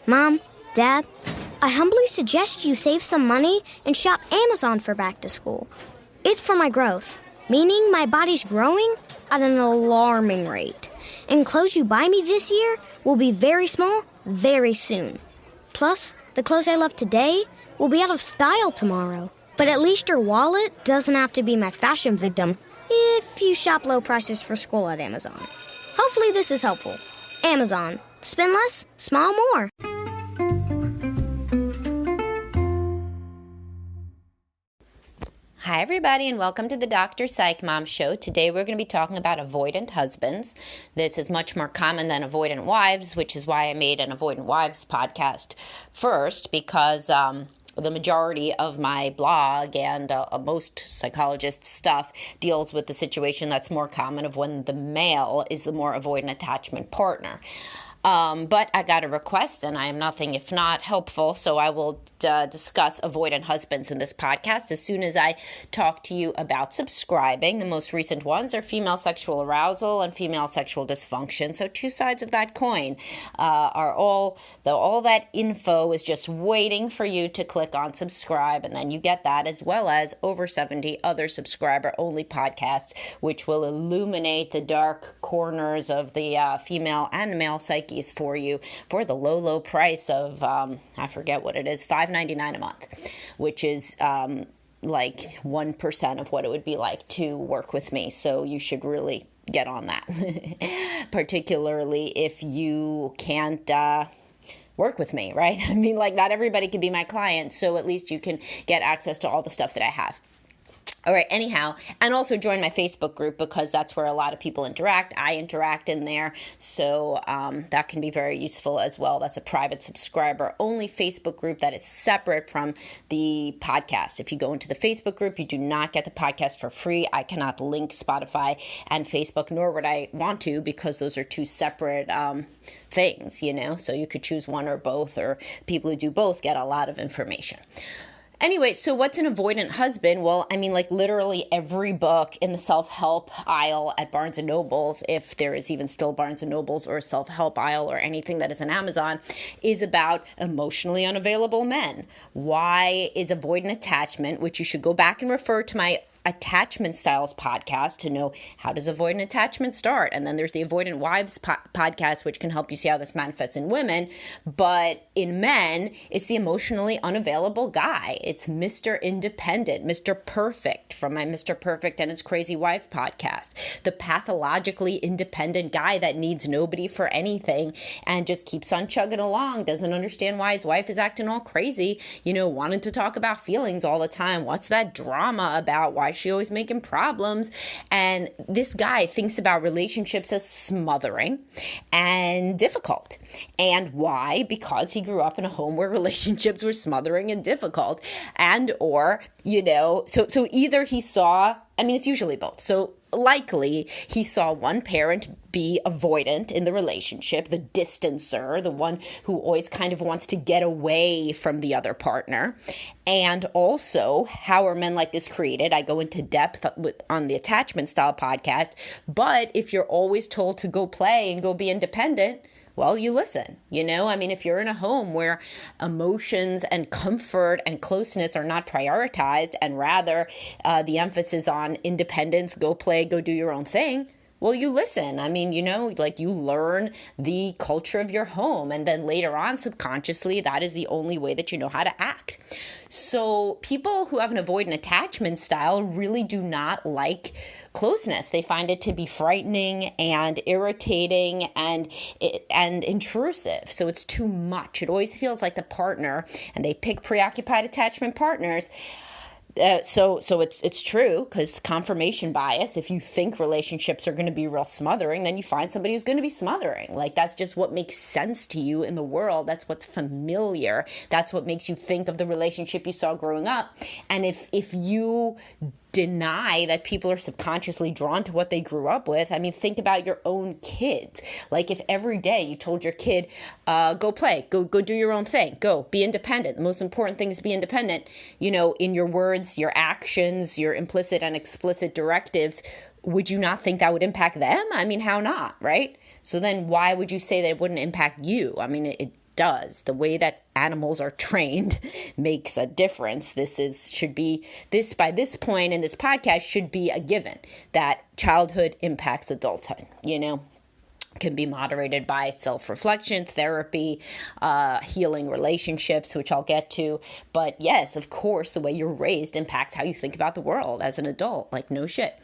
Mom, Dad, I humbly suggest you save some money and shop Amazon for back to school. It's for my growth, meaning my body's growing at an alarming rate. And clothes you buy me this year will be very small very soon. Plus, the clothes I love today will be out of style tomorrow. But at least your wallet doesn't have to be my fashion victim if you shop low prices for school at Amazon. Hopefully this is helpful. Amazon. Spend less, smile more. Hi, everybody, and welcome to the Dr. Psych Mom Show. Today, we're going to be talking about avoidant husbands. This is much more common than avoidant wives, which is why I made an Avoidant Wives podcast first, because the majority of my blog and most psychologist stuff deals with the situation that's more common of when the male is the more avoidant attachment partner. But I got a request, and I am nothing if not helpful, so I will discuss avoidant husbands in this podcast as soon as I talk to you about subscribing. The most recent ones are female sexual arousal and female sexual dysfunction. So two sides of that coin are all that info is just waiting for you to click on subscribe, and then you get that as well as over 70 other subscriber-only podcasts, which will illuminate the dark corners of the female and male psyche for you for the low, low price of, I forget what it is, $5.99 a month, which is like 1% of what it would be like to work with me. So you should really get on that, particularly if you can't work with me, right? I mean, like, not everybody can be my client, so at least you can get access to all the stuff that I have. All right, anyhow, and also join my Facebook group because that's where a lot of people interact. I interact in there, so that can be very useful as well. That's a private subscriber-only Facebook group that is separate from the podcast. If you go into the Facebook group, you do not get the podcast for free. I cannot link Spotify and Facebook, nor would I want to, because those are two separate things, you know? So you could choose one or both, or people who do both get a lot of information. Anyway, so what's an avoidant husband? Well, I mean, like literally every book in the self-help aisle at Barnes & Noble's, if there is even still Barnes & Noble's or a self-help aisle or anything that is on Amazon, is about emotionally unavailable men. Why is avoidant attachment, which you should go back and refer to my attachment styles podcast to know how does avoidant attachment start. And then there's the Avoidant Wives podcast, which can help you see how this manifests in women. But in men, it's the emotionally unavailable guy. It's Mr. Independent, Mr. Perfect from my Mr. Perfect and His Crazy Wife podcast. The pathologically independent guy that needs nobody for anything and just keeps on chugging along, doesn't understand why his wife is acting all crazy, you know, wanting to talk about feelings all the time. What's that drama about? Why she always making problems? And this guy thinks about relationships as smothering and difficult. And why? Because he grew up in a home where relationships were smothering and difficult. And or, you know, so either he saw, I mean, it's usually both. So likely he saw one parent be avoidant in the relationship, the distancer, the one who always kind of wants to get away from the other partner. And also, how are men like this created? I go into depth on the attachment style podcast. But if you're always told to go play and go be independent, well, you listen, you know? I mean, if you're in a home where emotions and comfort and closeness are not prioritized and rather the emphasis on independence, go play, go do your own thing, well, you listen. I mean, you know, like you learn the culture of your home. And then later on, subconsciously, that is the only way that you know how to act. So people who have an avoidant attachment style really do not like closeness. They find it to be frightening and irritating and intrusive. So it's too much. It always feels like the partner, and they pick preoccupied attachment partners. So it's true, because confirmation bias, if you think relationships are going to be real smothering, then you find somebody who's going to be smothering. Like, that's just what makes sense to you in the world. That's what's familiar. That's what makes you think of the relationship you saw growing up. And if you deny that people are subconsciously drawn to what they grew up with. I mean, think about your own kids. Like, if every day you told your kid, go play, go do your own thing, go be independent. The most important thing is be independent, you know, in your words, your actions, your implicit and explicit directives. Would you not think that would impact them? I mean, how not, right? So then why would you say that it wouldn't impact you? I mean, it does. The way that animals are trained makes a difference. This by this point in this podcast should be a given that childhood impacts adulthood, can be moderated by self-reflection, therapy, healing relationships, which I'll get to. But yes, of course, the way you're raised impacts how you think about the world as an adult, like no shit.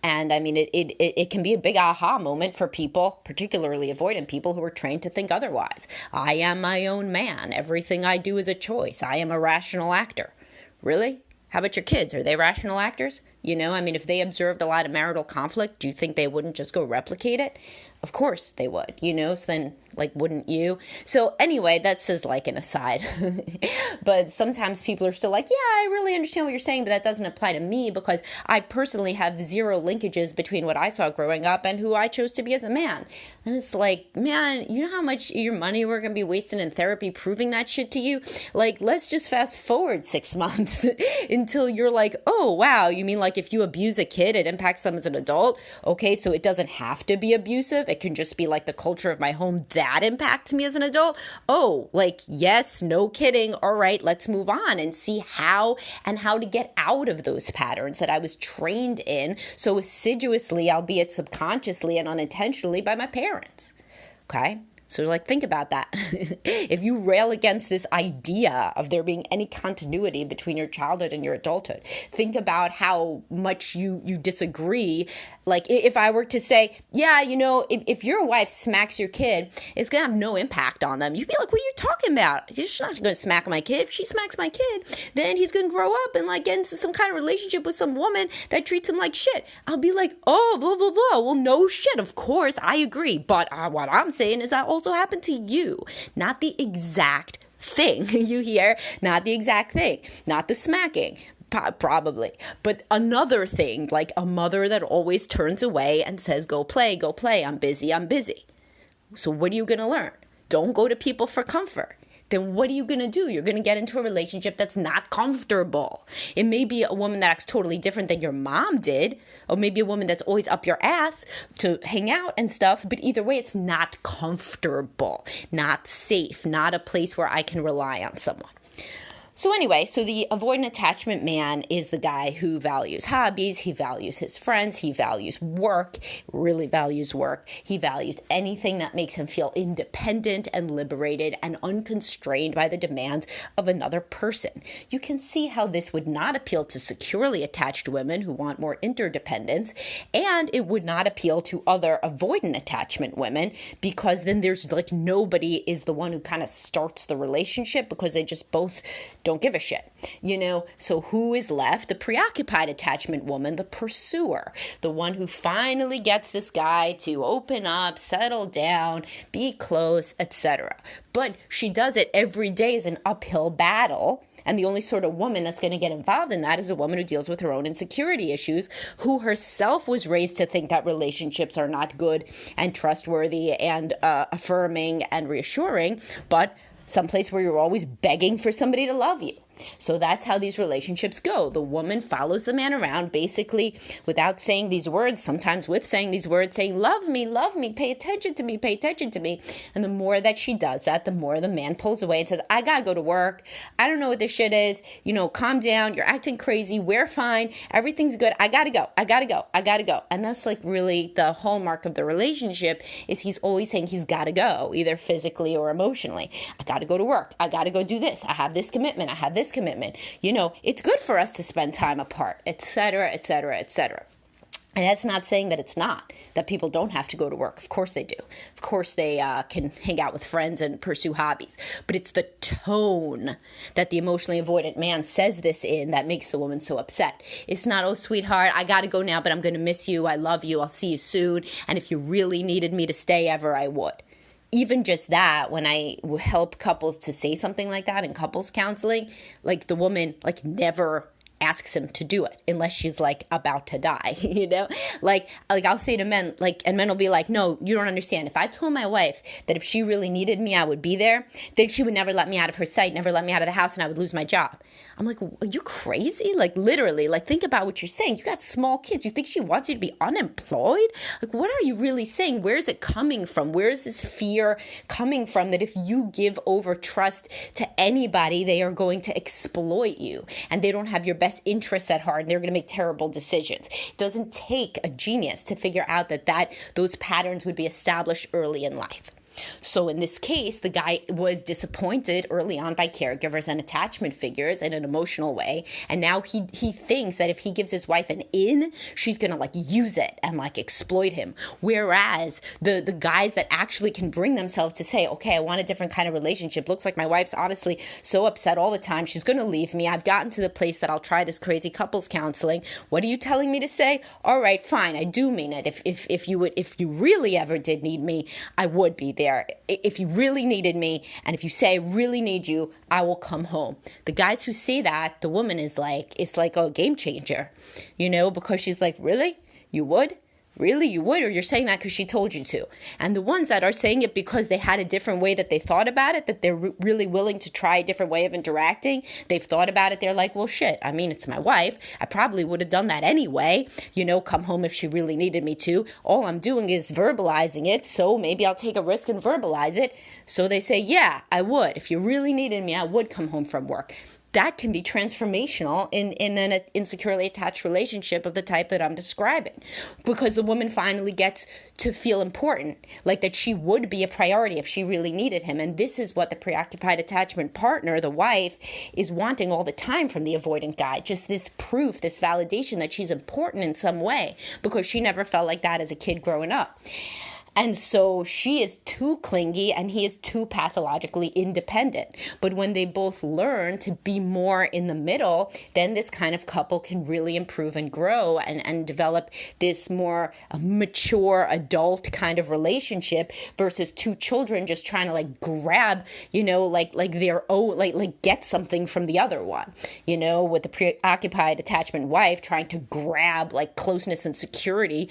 And I mean, it can be a big aha moment for people, particularly avoidant people who are trained to think otherwise. I am my own man. Everything I do is a choice. I am a rational actor. Really? How about your kids? Are they rational actors? If they observed a lot of marital conflict, do you think they wouldn't just go replicate it? Of course they would, so then, wouldn't you? So anyway, that's just like an aside. But sometimes people are still like, yeah, I really understand what you're saying, but that doesn't apply to me because I personally have zero linkages between what I saw growing up and who I chose to be as a man. And it's like, man, you know how much your money we're going to be wasting in therapy proving that shit to you? Let's just fast forward 6 months until you're like, oh, wow, you mean if you abuse a kid, it impacts them as an adult? Okay, so it doesn't have to be abusive. It can just be the culture of my home that impacts me as an adult. Oh, yes, no kidding. All right, let's move on and see how to get out of those patterns that I was trained in so assiduously, albeit subconsciously and unintentionally, by my parents. Okay? So think about that. If you rail against this idea of there being any continuity between your childhood and your adulthood, think about how much you disagree. If I were to say, yeah, if your wife smacks your kid, it's going to have no impact on them. You'd be like, what are you talking about? She's not going to smack my kid. If she smacks my kid, then he's going to grow up and get into some kind of relationship with some woman that treats him like shit. I'll be like, oh, blah, blah, blah. Well, no shit. Of course, I agree. But what I'm saying is that also happened to you, not the exact thing. You hear? Not the exact thing, not the smacking. Probably. But another thing, like a mother that always turns away and says, go play, I'm busy. So what are you going to learn? Don't go to people for comfort. Then what are you going to do? You're going to get into a relationship that's not comfortable. It may be a woman that acts totally different than your mom did, or maybe a woman that's always up your ass to hang out and stuff, but either way, it's not comfortable, not safe, not a place where I can rely on someone. So anyway, the avoidant attachment man is the guy who values hobbies, he values his friends, he values work, really values work. He values anything that makes him feel independent and liberated and unconstrained by the demands of another person. You can see how this would not appeal to securely attached women who want more interdependence, and it would not appeal to other avoidant attachment women because then there's nobody is the one who kind of starts the relationship because they just both don't give a shit, So who is left? The preoccupied attachment woman, the pursuer, the one who finally gets this guy to open up, settle down, be close, etc. But she does it every day as an uphill battle. And the only sort of woman that's going to get involved in that is a woman who deals with her own insecurity issues, who herself was raised to think that relationships are not good and trustworthy and affirming and reassuring, but someplace where you're always begging for somebody to love you. So that's how these relationships go. The woman follows the man around basically without saying these words, sometimes with saying these words, saying, love me, pay attention to me. And the more that she does that, the more the man pulls away and says, I gotta go to work. I don't know what this shit is. Calm down. You're acting crazy. We're fine. Everything's good. I gotta go. And that's really the hallmark of the relationship is he's always saying he's gotta go, either physically or emotionally. I gotta go to work. I gotta go do this. I have this commitment. Commitment. It's good for us to spend time apart, etc., etc., etc. And that's not saying that it's not, that people don't have to go to work. Of course they do. Of course they can hang out with friends and pursue hobbies. But it's the tone that the emotionally avoidant man says this in that makes the woman so upset. It's not, oh, sweetheart, I got to go now, but I'm going to miss you. I love you. I'll see you soon. And if you really needed me to stay ever, I would. Even just that, when I help couples to say something like that in couples counseling, the woman, never asks him to do it unless she's like about to die, you know? Like I'll say to men, like, and men will be like, no, you don't understand. If I told my wife that if she really needed me, I would be there, then she would never let me out of her sight, never let me out of the house, and I would lose my job. I'm like, are you crazy? Like, literally, like, think about what you're saying. You got small kids. You think she wants you to be unemployed? Like, what are you really saying? Where is it coming from? Where is this fear coming from that if you give over trust to anybody, they are going to exploit you and they don't have your best interests at heart and they're going to make terrible decisions? It doesn't take a genius to figure out that those patterns would be established early in life. So in this case, the guy was disappointed early on by caregivers and attachment figures in an emotional way. And now he thinks that if he gives his wife an in, she's going to like use it and like exploit him. Whereas the guys that actually can bring themselves to say, okay, I want a different kind of relationship. Looks like my wife's honestly so upset all the time. She's going to leave me. I've gotten to the place that I'll try this crazy couples counseling. What are you telling me to say? All right, fine. I do mean it. If you really ever did need me, I would be there. If you really needed me, and if you say I really need you, I will come home. The guys who say that, the woman is like, it's like a game changer, you know, because she's like, really? You would? Really, you would? Or you're saying that because she told you to? And the ones that are saying it because they had a different way that they thought about it, that they're really willing to try a different way of interacting, they've thought about it, they're like, well, shit, I mean, it's my wife. I probably would have done that anyway, you know, come home if she really needed me to. All I'm doing is verbalizing it, so maybe I'll take a risk and verbalize it. So they say, yeah, I would. If you really needed me, I would come home from work. That can be transformational in an insecurely attached relationship of the type that I'm describing, because the woman finally gets to feel important, like that she would be a priority if she really needed him. And this is what the preoccupied attachment partner, the wife, is wanting all the time from the avoidant guy. Just this proof, this validation that she's important in some way, because she never felt like that as a kid growing up. And so she is too clingy and he is too pathologically independent. But when they both learn to be more in the middle, then this kind of couple can really improve and grow and develop this more mature adult kind of relationship versus two children just trying to like grab, you know, like their own, like get something from the other one, you know, with the preoccupied attachment wife trying to grab like closeness and security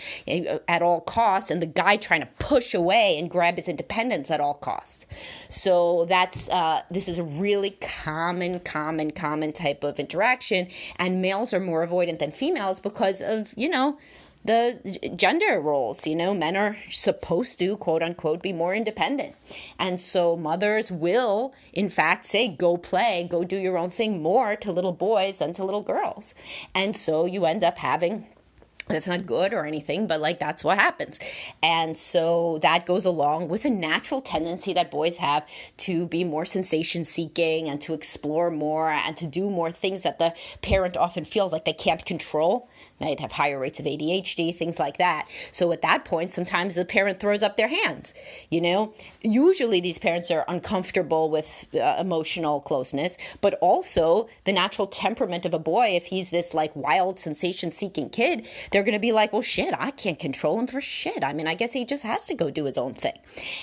at all costs, and the guy trying to push away and grab his independence at all costs. So that's this is a really common type of interaction, and males are more avoidant than females because of, you know, the gender roles. You know, men are supposed to, quote unquote, be more independent. And so mothers will, in fact, say, go play, go do your own thing more to little boys than to little girls. And so you end up having, that's not good or anything, but like that's what happens. And so that goes along with a natural tendency that boys have to be more sensation seeking and to explore more and to do more things that the parent often feels like they can't control. They'd have higher rates of ADHD, things like that. So at that point, sometimes the parent throws up their hands, you know. Usually these parents are uncomfortable with emotional closeness, but also the natural temperament of a boy, if he's this like wild sensation seeking kid, they're going to be like, well, shit, I can't control him for shit. I mean, I guess he just has to go do his own thing.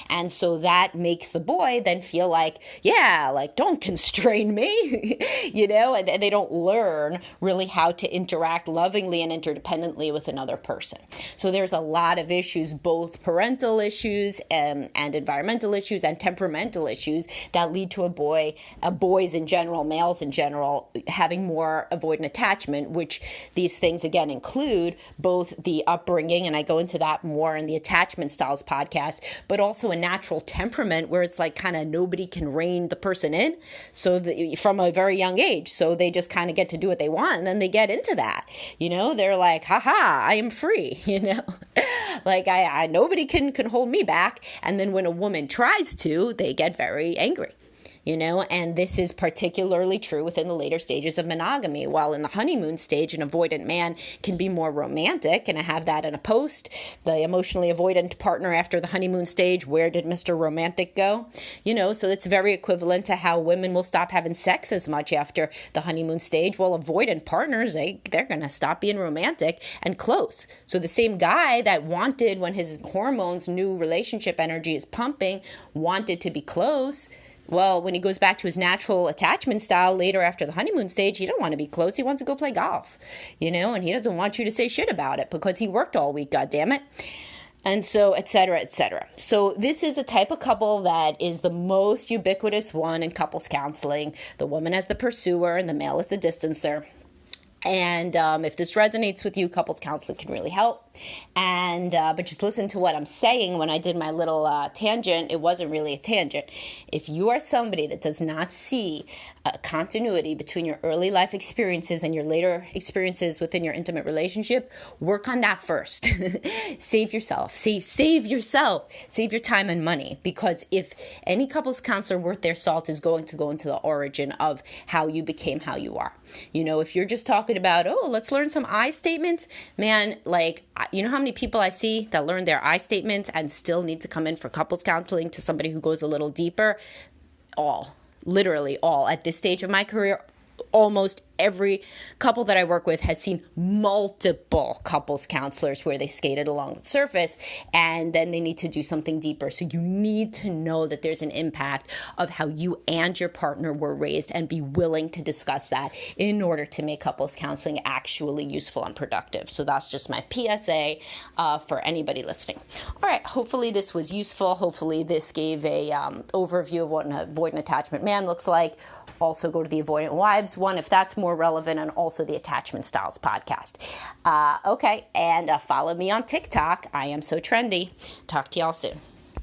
And so that makes the boy then feel like, yeah, like, don't constrain me, you know, and they don't learn really how to interact lovingly and interdependently with another person. So there's a lot of issues, both parental issues and environmental issues and temperamental issues that lead to boys in general, males in general, having more avoidant attachment, which these things again include both the upbringing, and I go into that more in the Attachment Styles podcast, but also a natural temperament where it's like kind of nobody can rein the person in. So from a very young age, so they just kind of get to do what they want, and then they get into that, you know, they're like, haha, I am free, you know, like I nobody can hold me back. And then when a woman tries to, they get very angry. You know, and this is particularly true within the later stages of monogamy. While in the honeymoon stage, an avoidant man can be more romantic, and I have that in a post, the emotionally avoidant partner after the honeymoon stage, where did Mr. Romantic go? You know, so it's very equivalent to how women will stop having sex as much after the honeymoon stage. Well, avoidant partners, they're going to stop being romantic and close. So the same guy that wanted, when his hormones, new relationship energy is pumping, wanted to be close, Well, when he goes back to his natural attachment style later after the honeymoon stage, he don't want to be close. He wants to go play golf, and he doesn't want you to say shit about it because he worked all week, goddammit. And so, et cetera, et cetera. So this is a type of couple that is the most ubiquitous one in couples counseling. The woman as the pursuer and the male as the distancer. And if this resonates with you, couples counseling can really help. And but just listen to what I'm saying. When I did my little tangent, it wasn't really a tangent. If you are somebody that does not see a continuity between your early life experiences and your later experiences within your intimate relationship, work on that first. Save yourself. Save yourself. Save your time and money. Because if any couples counselor worth their salt is going to go into the origin of how you became how you are. If you're just talking about, let's learn some I statements, man, you know how many people I see that learn their I statements and still need to come in for couples counseling to somebody who goes a little deeper? Literally all. At this stage of my career, almost every couple that I work with has seen multiple couples counselors where they skated along the surface and then they need to do something deeper. So you need to know that there's an impact of how you and your partner were raised and be willing to discuss that in order to make couples counseling actually useful and productive. So that's just my PSA for anybody listening. All right, hopefully this was useful. Hopefully this gave a overview of what an avoidant attachment man looks like. Also go to the Avoidant Wives one if that's more relevant, and also the Attachment Styles podcast. Okay, and follow me on TikTok. I am so trendy. Talk to y'all soon.